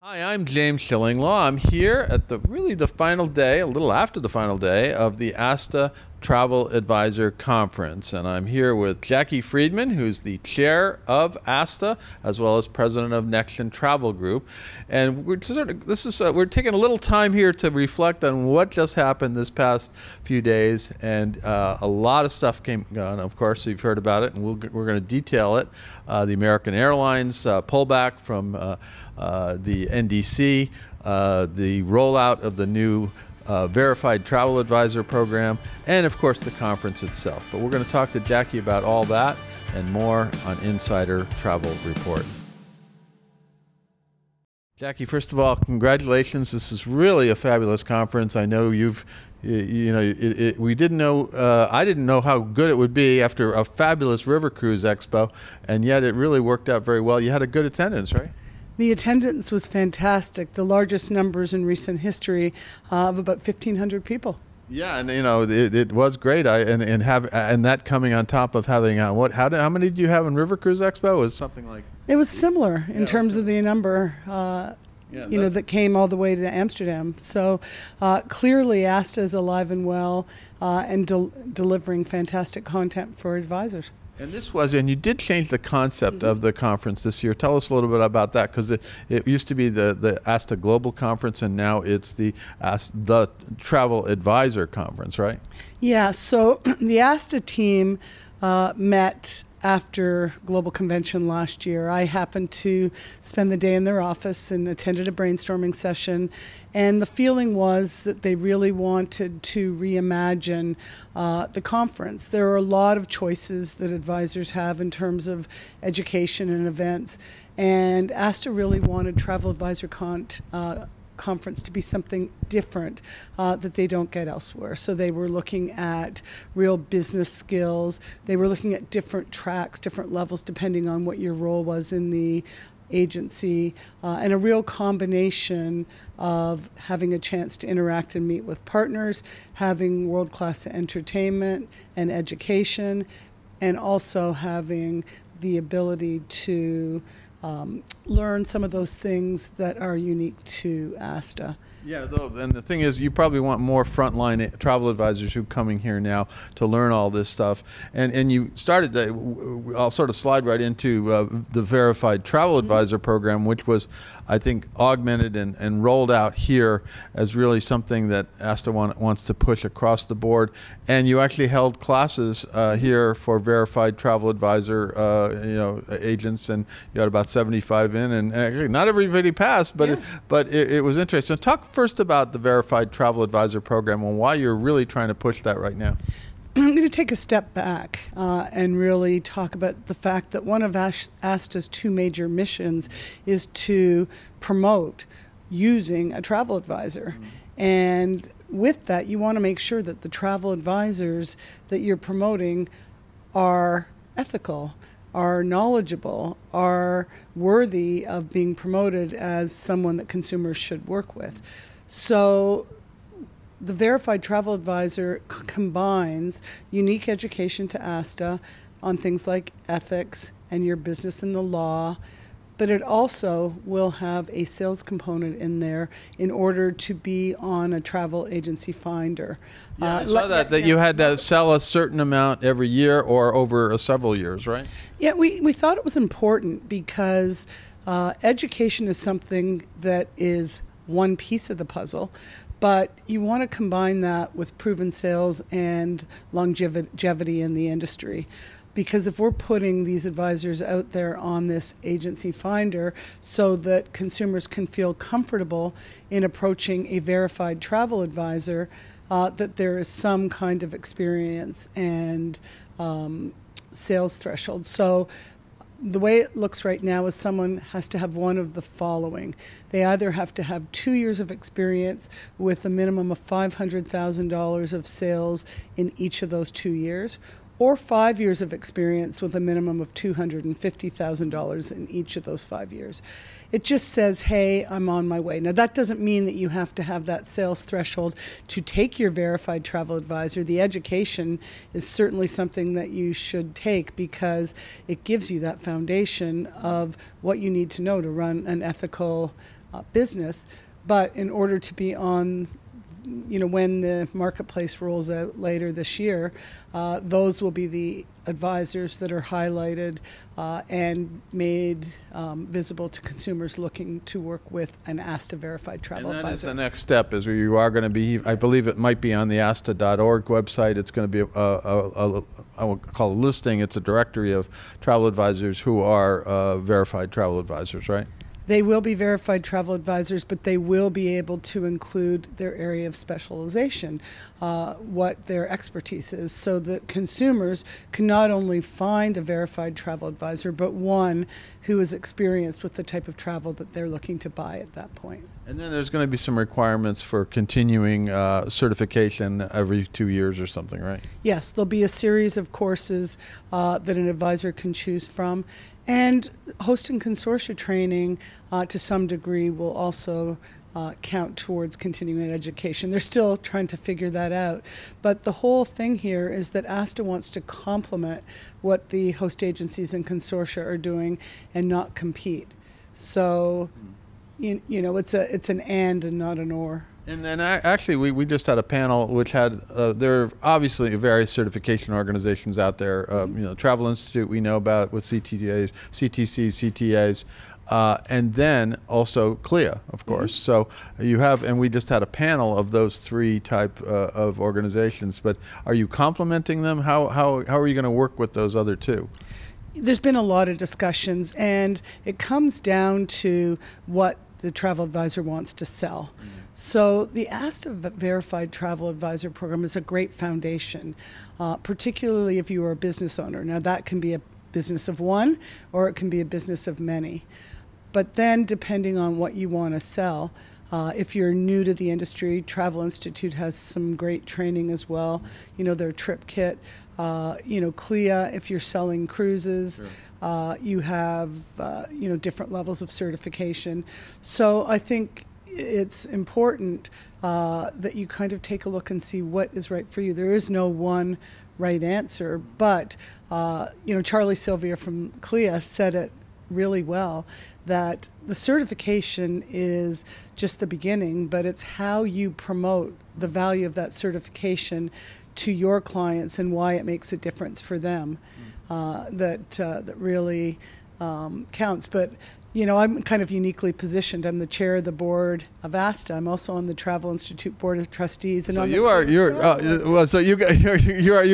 Hi, I'm James Shillinglaw. I'm here at the final day, a little after the final day of the ASTA Travel Advisor Conference, and I'm here with Jackie Friedman, who's the chair of ASTA as well as president of Next Travel Group. And we're taking a little time here to reflect on what just happened this past few days, and a lot of stuff came on. Of course, you've heard about it, and we're going to detail it. The American Airlines pullback from the NDC, the rollout of the new Verified Travel Advisor program, and of course the conference itself. But we're going to talk to Jackie about all that and more on Insider Travel Report. Jackie, first of all, congratulations. This is really a fabulous conference. I know we didn't know, I didn't know how good it would be after a fabulous River Cruise Expo, and yet it really worked out very well. You had a good attendance, right? The attendance was fantastic, the largest numbers in recent history of about 1,500 people. Yeah, and it was great. And that coming on top of having how many did you have in River Cruise Expo? It was something like, it was similar in terms of the number that came all the way to Amsterdam. So clearly ASTA is alive and well and delivering fantastic content for advisors. And you did change the concept of the conference this year. Tell us a little bit about that, because it used to be the ASTA Global Conference, and now it's the Travel Advisor Conference, right? Yeah, so the ASTA team met after Global Convention last year. I happened to spend the day in their office and attended a brainstorming session, and the feeling was that they really wanted to reimagine the conference. There are a lot of choices that advisors have in terms of education and events, and ASTA really wanted Travel Advisor Conference to be something different that they don't get elsewhere. So they were looking at real business skills. They were looking at different tracks, different levels, depending on what your role was in the agency, and a real combination of having a chance to interact and meet with partners, having world-class entertainment and education, and also having the ability to learn some of those things that are unique to ASTA. Yeah, and the thing is, you probably want more frontline travel advisors who are coming here now to learn all this stuff. And you started, I'll sort of slide right into the Verified Travel Advisor program, which was, I think, augmented and rolled out here as really something that ASTA wants to push across the board. And you actually held classes here for Verified Travel Advisor agents, and you had about 75 in, and actually not everybody passed, but it was interesting. So talk first about the Verified Travel Advisor program and why you're really trying to push that right now. I'm going to take a step back and really talk about the fact that one of ASTA's two major missions is to promote using a travel advisor. And with that, you want to make sure that the travel advisors that you're promoting are ethical, are knowledgeable, are worthy of being promoted as someone that consumers should work with. So the Verified Travel Advisor combines unique education to ASTA on things like ethics and your business and the law, but it also will have a sales component in there in order to be on a travel agency finder. Yeah, I saw that you had to sell a certain amount every year or over several years, right? Yeah, we thought it was important because education is something that is one piece of the puzzle, but you want to combine that with proven sales and longevity in the industry. Because if we're putting these advisors out there on this agency finder so that consumers can feel comfortable in approaching a verified travel advisor, that there is some kind of experience and sales threshold. So the way it looks right now is someone has to have one of the following. They either have to have 2 years of experience with a minimum of $500,000 of sales in each of those 2 years, or 5 years of experience with a minimum of $250,000 in each of those 5 years. It just says, hey, I'm on my way. Now, that doesn't mean that you have to have that sales threshold to take your verified travel advisor. The education is certainly something that you should take because it gives you that foundation of what you need to know to run an ethical business. But in order to be on, when the marketplace rolls out later this year, those will be the advisors that are highlighted and made visible to consumers looking to work with an ASTA verified travel advisor. And that is advisor. the next step, is where you are going to be, I believe it might be on the ASTA.org website. It's going to be I will call a listing. It's a directory of travel advisors who are verified travel advisors, right? They will be verified travel advisors, but they will be able to include their area of specialization, what their expertise is, so that consumers can not only find a verified travel advisor, but one who is experienced with the type of travel that they're looking to buy at that point. And then there's going to be some requirements for continuing certification every 2 years or something, right? Yes, there'll be a series of courses that an advisor can choose from. And hosting consortia training to some degree will also count towards continuing education. They're still trying to figure that out. But the whole thing here is that ASTA wants to complement what the host agencies and consortia are doing and not compete. So, it's an and not an or. And then actually, we just had a panel which had, there are obviously various certification organizations out there. Travel Institute we know about with CTAs, CTCs, CTAs, and then also CLIA, of course. So you have, and we just had a panel of those three type of organizations. But are you complementing them? How are you going to work with those other two? There's been a lot of discussions, and it comes down to what the travel advisor wants to sell. So the ASTA Verified Travel Advisor Program is a great foundation, particularly if you are a business owner. Now that can be a business of one, or it can be a business of many. But then depending on what you want to sell, if you're new to the industry, Travel Institute has some great training as well. Their trip kit. CLIA, if you're selling cruises. Sure. You have, different levels of certification. So I think it's important that you kind of take a look and see what is right for you. There is no one right answer, but, Charlie Sylvia from CLIA said it really well, that the certification is just the beginning, but it's how you promote the value of that certification to your clients and why it makes a difference for them that really counts. But I'm kind of uniquely positioned. I'm the chair of the board of ASTA. I'm also on the Travel Institute Board of Trustees. And so you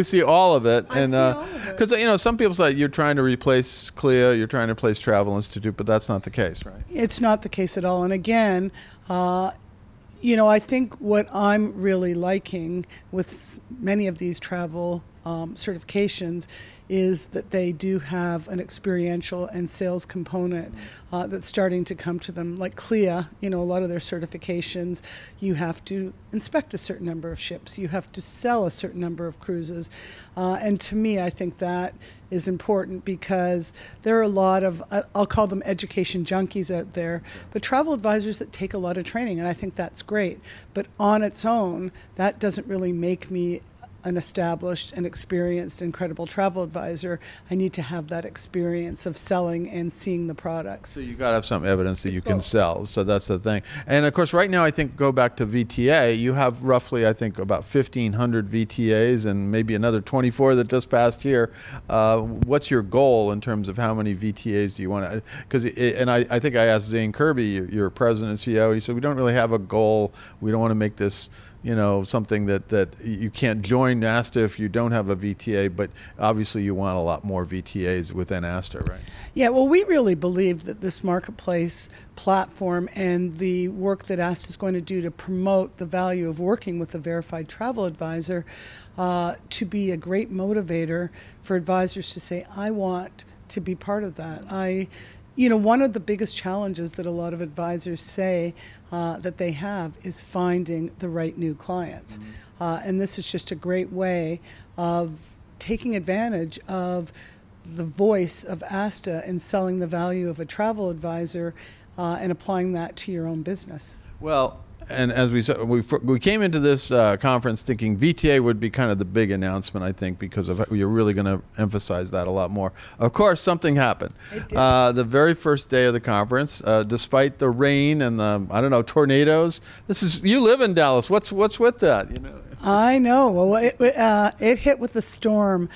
see all of it. I see all of it. Because some people say you're trying to replace CLIA, you're trying to replace Travel Institute, but that's not the case, right? It's not the case at all. And again, I think what I'm really liking with many of these travel certifications is that they do have an experiential and sales component that's starting to come to them. Like CLIA, a lot of their certifications, you have to inspect a certain number of ships, you have to sell a certain number of cruises. And to me, I think that is important because there are a lot of, I'll call them education junkies out there, but travel advisors that take a lot of training, and I think that's great. But on its own, that doesn't really make me an established and experienced and credible travel advisor. I need to have that experience of selling and seeing the products. So you got to have some evidence that you can sell. So that's the thing. And of course, right now, I think, go back to VTA, you have roughly, I think, about 1,500 VTAs and maybe another 24 that just passed here. What's your goal in terms of how many VTAs do you want to? Because, and I think I asked Zane Kirby, your president and CEO, he said, we don't really have a goal. We don't want to make this something that you can't join ASTA if you don't have a VTA, but obviously you want a lot more VTAs within ASTA, right? Yeah, well, we really believe that this marketplace platform and the work that ASTA is going to do to promote the value of working with a verified travel advisor to be a great motivator for advisors to say, I want to be part of that. One of the biggest challenges that a lot of advisors say that they have is finding the right new clients. And this is just a great way of taking advantage of the voice of ASTA and selling the value of a travel advisor and applying that to your own business. Well, and as we said, we came into this conference thinking VTA would be kind of the big announcement, I think, because of you're really going to emphasize that a lot more. Of course, something happened. It did. The very first day of the conference, despite the rain and the, I don't know, tornadoes. You live in Dallas. What's with that? You know. I know. Well, it hit with a storm,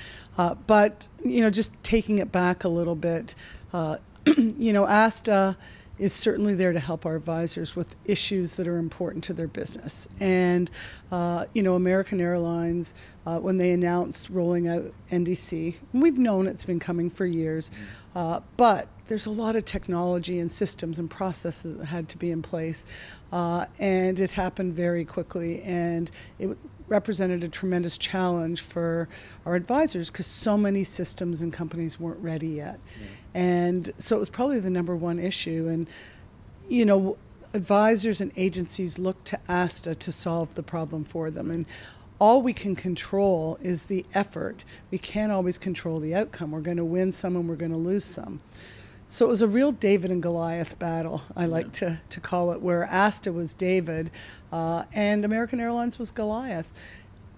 but just taking it back a little bit, ASTA is certainly there to help our advisors with issues that are important to their business. And, American Airlines, when they announced rolling out NDC, we've known it's been coming for years, but there's a lot of technology and systems and processes that had to be in place, and it happened very quickly, and it represented a tremendous challenge for our advisors because so many systems and companies weren't ready yet. And so it was probably the number one issue. And, advisors and agencies look to ASTA to solve the problem for them. And all we can control is the effort. We can't always control the outcome. We're going to win some and we're going to lose some. So it was a real David and Goliath battle, I like to call it, where ASTA was David and American Airlines was Goliath.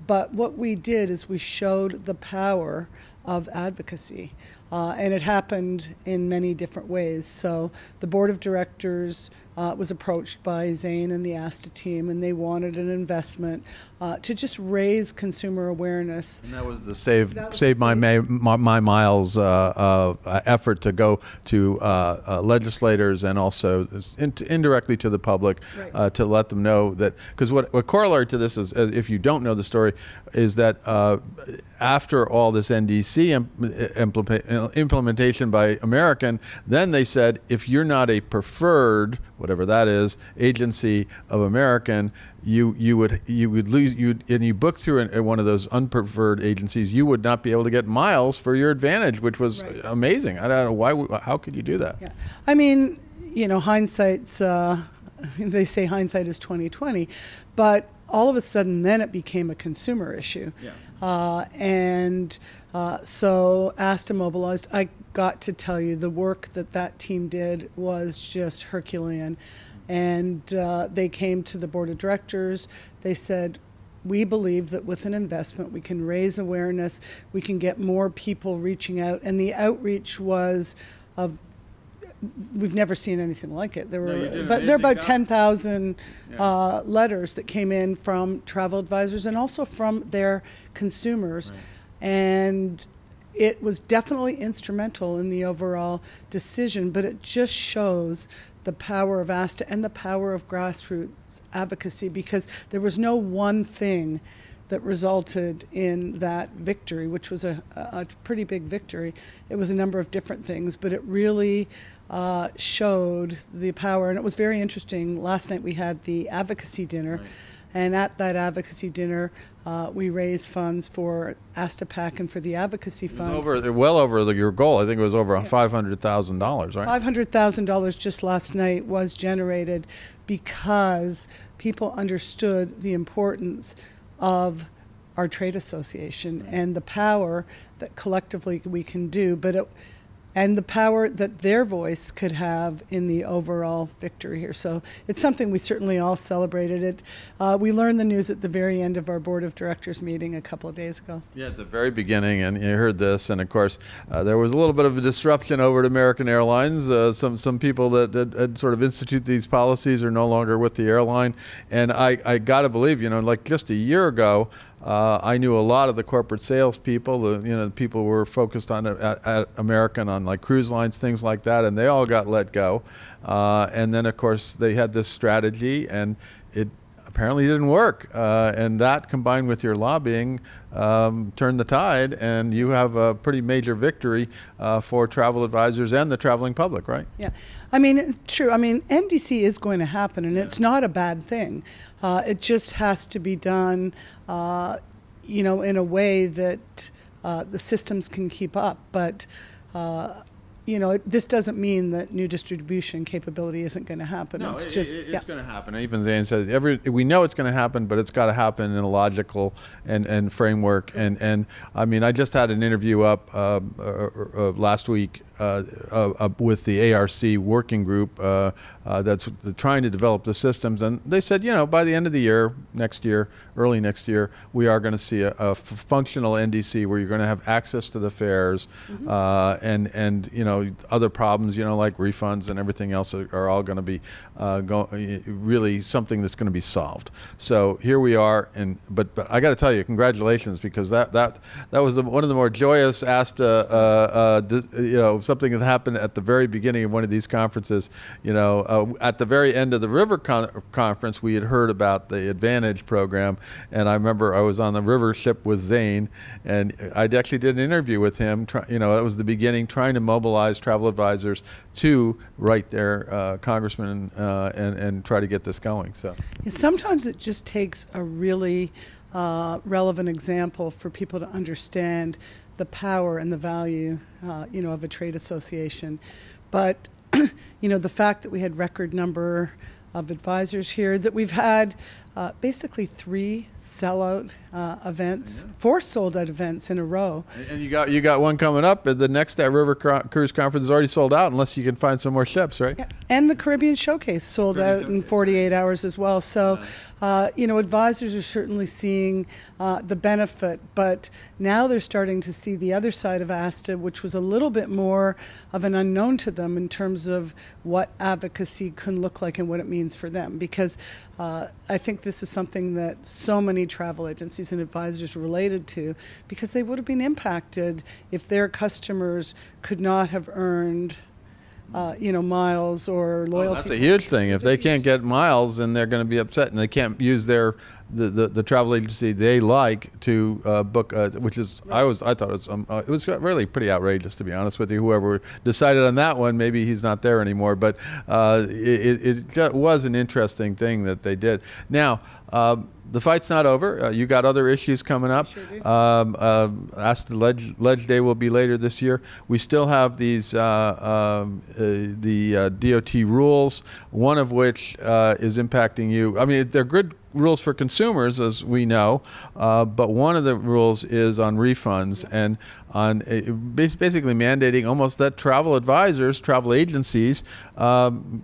But what we did is we showed the power of advocacy. And it happened in many different ways. So the board of directors was approached by Zane and the ASTA team, and they wanted an investment to just raise consumer awareness. And that was the Save My Miles effort to go to legislators and also indirectly to the public, right, to let them know that, because what corollary to this is, if you don't know the story, is that after all this NDC implementation by American, then they said, if you're not a preferred, whatever that is, agency of American, you would lose, and you book through one of those unpreferred agencies, you would not be able to get miles for your advantage, which was right, amazing. I don't know why. How could you do that? Yeah. I mean, hindsight's they say hindsight is 20/20, but all of a sudden then it became a consumer issue. Yeah. So ASTA mobilized. I got to tell you, the work that team did was just Herculean. And they came to the board of directors. They said, we believe that with an investment, we can raise awareness, we can get more people reaching out. And the outreach was we've never seen anything like it. There are about 10,000 letters that came in from travel advisors and also from their consumers. Right. And it was definitely instrumental in the overall decision, but it just shows the power of ASTA and the power of grassroots advocacy, because there was no one thing that resulted in that victory, which was a pretty big victory. It was a number of different things, but it really showed the power. And it was very interesting. Last night we had the advocacy dinner, right, and at that advocacy dinner, we raised funds for ASTA PAC and for the advocacy fund. Well over your goal. I think it was over $500,000, right? $500,000 just last night was generated because people understood the importance of our trade association, right, and the power that collectively we can do, and the power that their voice could have in the overall victory here. So it's something we certainly all celebrated. We learned the news at the very end of our board of directors meeting a couple of days ago. Yeah, at the very beginning, and you heard this, and of course there was a little bit of a disruption over at American Airlines. Some people that sort of institute these policies are no longer with the airline, and I got to believe, like just a year ago, I knew a lot of the corporate sales people, the people who were focused on at American on like cruise lines, things like that, and they all got let go. And then, of course, they had this strategy, and it apparently didn't work. And that, combined with your lobbying, turned the tide, and you have a pretty major victory for travel advisors and the traveling public, right? Yeah. I mean, true. I mean, NDC is going to happen, and it's not a bad thing. It just has to be done, in a way that the systems can keep up. But, this doesn't mean that new distribution capability isn't going to happen. No, it's it's going to happen. Even Zane said we know it's going to happen, but it's got to happen in a logical and framework. And I mean, I just had an interview up last week with the ARC working group that's trying to develop the systems, and they said, by the end of the year, early next year, we are going to see a functional NDC where you're going to have access to the fares, and other problems, like refunds and everything else are all going to be really something that's going to be solved. So here we are, but I got to tell you, congratulations, because that was one of the more joyous ASTA, something that happened at the very beginning of one of these conferences. At the very end of the River conference, we had heard about the Advantage program, and I remember I was on the River ship with Zane, and I actually did an interview with him. That was the beginning, trying to mobilize travel advisors to write their congressman and try to get this going. So sometimes it just takes a really relevant example for people to understand the power and the value, of a trade association. But, the fact that we had record number of advisors here, that we've had basically 3 sellout events, 4 sold-out events in a row. And you got one coming up. The next River Cruise Conference is already sold out, unless you can find some more ships, right? Yeah. And the Caribbean Showcase sold out in 48 hours as well. So, advisors are certainly seeing the benefit, but now they're starting to see the other side of ASTA, which was a little bit more of an unknown to them in terms of what advocacy can look like and what it means for them. Because I think this is something that so many travel agencies and advisors related to, because they would have been impacted if their customers could not have earned miles or loyalty. That's a huge thing. If they can't get miles, then they're going to be upset, and they can't use the travel agency they like to book, which is I thought it was really pretty outrageous, to be honest with you. Whoever decided on that one, maybe he's not there anymore. But it was an interesting thing that they did. Now, the fight's not over. You got other issues coming up. Sure do. ASTA Ledge Day will be later this year. We still have these the DOT rules, one of which is impacting you. I mean, they're good rules for consumers, as we know, but one of the rules is on refunds and on basically mandating almost that travel advisors, travel agencies,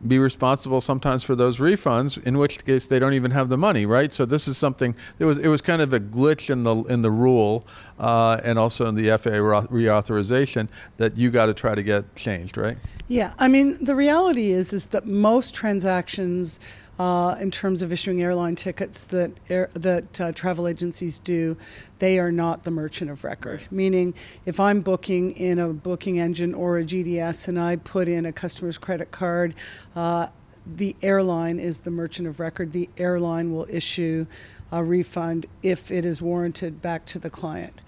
be responsible sometimes for those refunds, in which case they don't even have the money, right? So this is something, it was kind of a glitch in the rule and also in the FAA reauthorization that you got to try to get changed, right? Yeah, I mean, the reality is that most transactions in terms of issuing airline tickets that travel agencies do, they are not the merchant of record. Right. Meaning, if I'm booking in a booking engine or a GDS and I put in a customer's credit card, the airline is the merchant of record. The airline will issue a refund if it is warranted back to the client.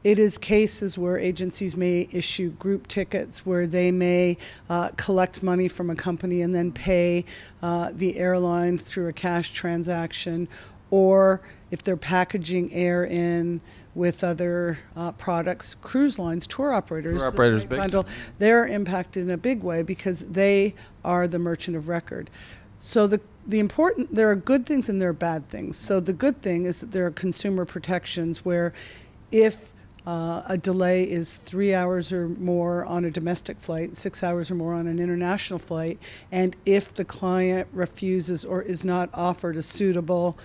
It is cases where agencies may issue group tickets where they may collect money from a company and then pay the airline through a cash transaction, or if they're packaging air in with other products, cruise lines, tour operators bundle, they're impacted in a big way because they are the merchant of record. So there are good things and there are bad things. So the good thing is that there are consumer protections where if a delay is 3 hours or more on a domestic flight, 6 hours or more on an international flight, and if the client refuses or is not offered a suitable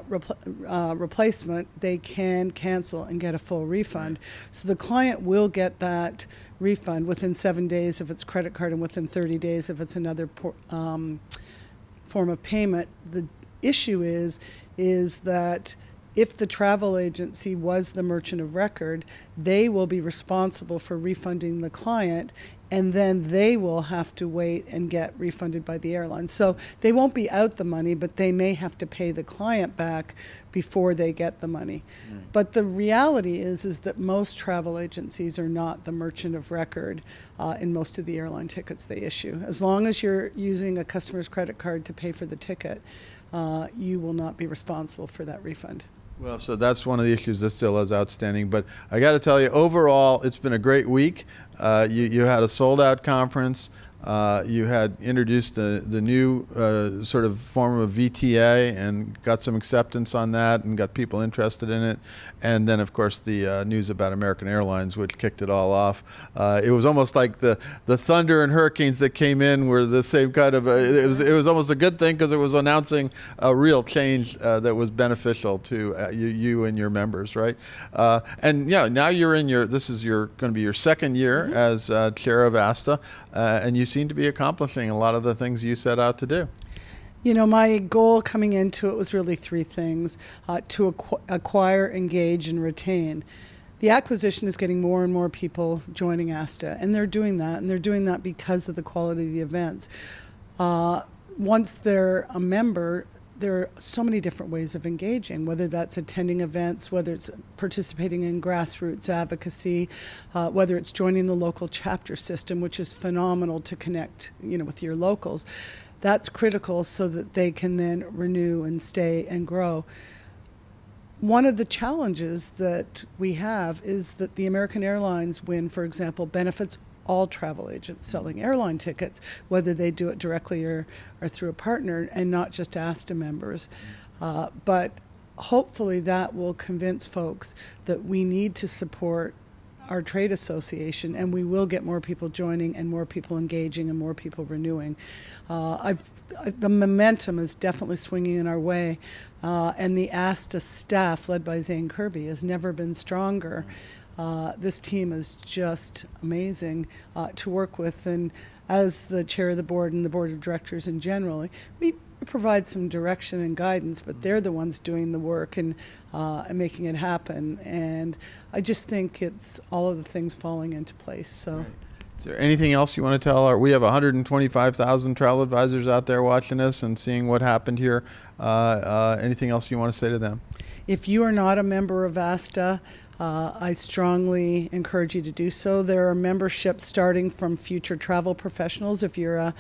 replacement, they can cancel and get a full refund. So the client will get that refund within 7 days if it's credit card and within 30 days if it's another form of payment. The issue is that if the travel agency was the merchant of record, they will be responsible for refunding the client, and then they will have to wait and get refunded by the airline. So they won't be out the money, but they may have to pay the client back before they get the money. Mm. But the reality is that most travel agencies are not the merchant of record in most of the airline tickets they issue. As long as you're using a customer's credit card to pay for the ticket, you will not be responsible for that refund. Well, so that's one of the issues that still is outstanding. But I got to tell you, overall, it's been a great week. You had a sold-out conference. You had introduced the new sort of form of VTA and got some acceptance on that and got people interested in it. And then, of course, the news about American Airlines, which kicked it all off. It was almost like the thunder and hurricanes that came in were the same kind of, it was almost a good thing because it was announcing a real change that was beneficial to you and your members, right? And yeah, now you're in this is going to be your second year as chair of ASTA, and you seem to be accomplishing a lot of the things you set out to do. You know, my goal coming into it was really three things: to acquire, engage, and retain. The acquisition is getting more and more people joining ASTA, and they're doing that, and they're doing that because of the quality of the events. Once they're a member, there are so many different ways of engaging, whether that's attending events, whether it's participating in grassroots advocacy, whether it's joining the local chapter system, which is phenomenal to connect, with your locals. That's critical so that they can then renew and stay and grow. One of the challenges that we have is that the American Airlines win, for example, benefits all travel agents selling airline tickets, whether they do it directly or through a partner, and not just ASTA members. But hopefully that will convince folks that we need to support our trade association, and we will get more people joining and more people engaging and more people renewing. The momentum is definitely swinging in our way, and the ASTA staff, led by Zane Kirby, has never been stronger. This team is just amazing to work with, and as the chair of the board and the board of directors in general, we provide some direction and guidance, but they're the ones doing the work and making it happen. And I just think it's all of the things falling into place. So. Right. Is there anything else you want to tell? We have 125,000 travel advisors out there watching us and seeing what happened here. Anything else you want to say to them? If you are not a member of ASTA, I strongly encourage you to do so. There are memberships starting from future travel professionals, if you're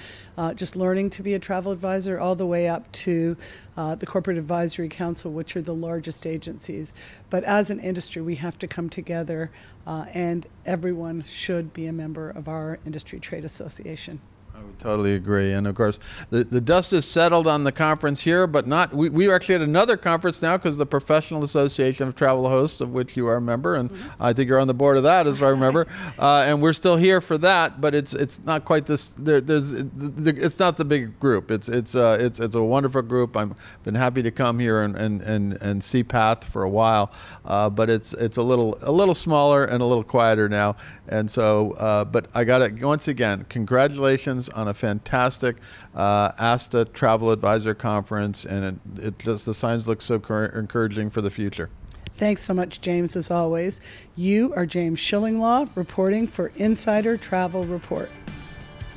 just learning to be a travel advisor, all the way up to the Corporate Advisory Council, which are the largest agencies. But as an industry, we have to come together, and everyone should be a member of our industry trade association. I would totally agree. And of course, the dust is settled on the conference here, but not. We actually had another conference now because the Professional Association of Travel Hosts, of which you are a member, and I think you're on the board of that, as I remember. And we're still here for that, but it's not quite this. It's not the big group. It's a wonderful group. I've been happy to come here and see Path for a while, but it's a little smaller and a little quieter now. And so, but I got to once again, congratulations on a fantastic ASTA Travel Advisor Conference, and the signs look so encouraging for the future. Thanks so much, James, as always. You are James Shillinglaw, reporting for Insider Travel Report.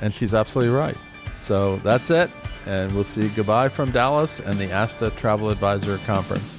And she's absolutely right. So that's it, and we'll see you goodbye from Dallas and the ASTA Travel Advisor Conference.